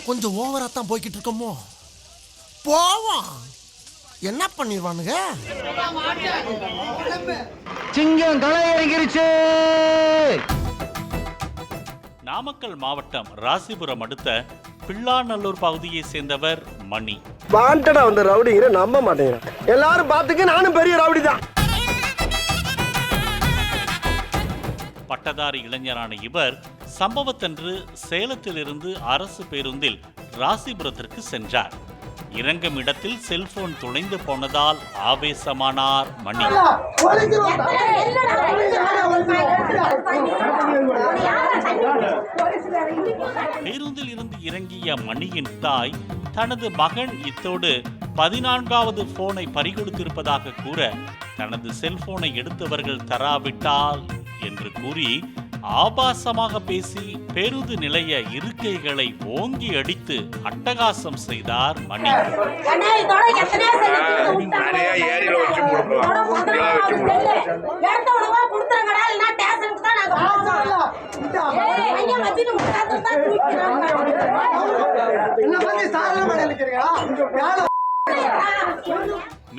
கொஞ்சம் ஓவரா தான் போய்கிட்டு இருக்கோமோ. போவோம், என்ன பண்ணிடுவானுங்க. சிங்கம் களை இறங்கிருச்சு. நாமக்கல் மாவட்டம் ராசிபுரம் அடுத்த பிள்ளாநல்லூர் பகுதியை சேர்ந்தவர் மணி. வாண்டடா வந்த ரவுடிங்கிற நம்ப மாட்டேங்கிறேன். எல்லாரும் பார்த்துக்க, நானும் பெரிய ரவுடி தான். பட்டதாரி இளைஞரான இவர் சம்பவத்தன்று சேலத்திலிருந்து அரசு பேருந்தில் ராசிபுரத்திற்கு சென்றார். இறங்கும் இடத்தில் செல்போன் துளைந்து போனதால் ஆவேசமானார் மணி. பேருந்தில் இருந்து இறங்கிய மணியின் தாய் தனது மகன் இத்தோடு 14வது போனை பறிகொடுத்திருப்பதாக கூற, தனது செல்போனை எடுத்தவர்கள் தராவிட்டால் என்று கூறி ஆபாசமாக பேசி பேருந்து நிலைய இருக்கைகளை ஓங்கி அடித்து அட்டகாசம் செய்தார் மணி.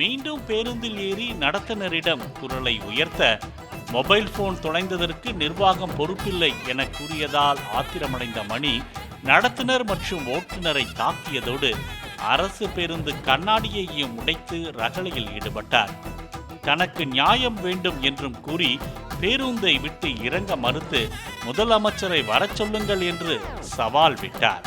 மீண்டும் பேருந்தில் ஏறி நடத்துனரிடம் குரலை உயர்த்த, மொபைல் போன் தொலைந்ததற்கு நிர்வாகம் பொறுப்பில்லை என கூறியதால் ஆத்திரமடைந்த மணி நடத்துனர் மற்றும் ஓட்டுநரை தாக்கியதோடு அரசு பேருந்து கண்ணாடியையும் உடைத்து ரகளையில் ஈடுபட்டார். தனக்கு நியாயம் வேண்டும் என்றும் கூறி பேருந்தை விட்டு இறங்க மறுத்து முதலமைச்சரை வரச் சொல்லுங்கள் என்று சவால் விட்டார்.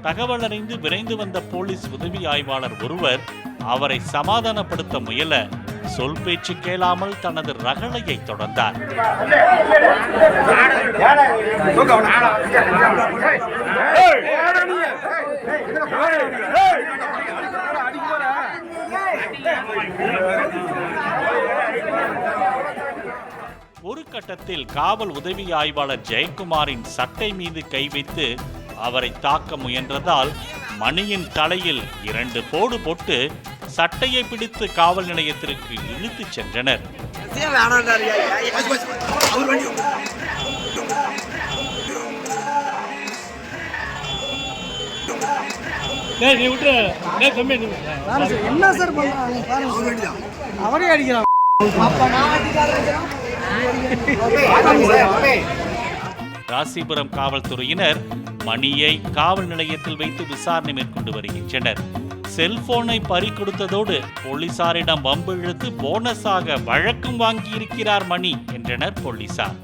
தகவல் அறிந்து விரைந்து வந்த போலீஸ் உதவி ஆய்வாளர் ஒருவர் அவரை சமாதானப்படுத்த முயல, சொல் பேச்சு கேளாமல் தனது ரகளையை தொடர்ந்தார். ஒரு கட்டத்தில் காவல் உதவி ஆய்வாளர் ஜெயக்குமாரின் சட்டை மீது கை வைத்து அவரை தாக்க முயன்றதால் மணியின் தலையில் 2 போடு போட்டு சட்டையை பிடித்து காவல் நிலையத்திற்கு இழுத்துச் சென்றனர். என்ன சார் பண்றாங்க? அவரே அடிக்கிறான். ராசிபுரம் காவல்துறையினர் மணியை காவல் நிலையத்தில் வைத்து விசாரணை மேற்கொண்டு வருகின்றனர். செல்போனை பறிகொடுத்ததோடு போலீசாரிடம் வம்பு இழுத்து போனஸாக வழக்கும் வாங்கியிருக்கிறார் மணி என்றனர் போலீசார்.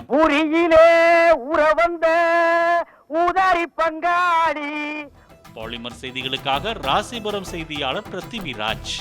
பாலிமர் செய்திகளுக்காக ராசிபுரம் செய்தியாளர் பிருத்திவிராஜ்.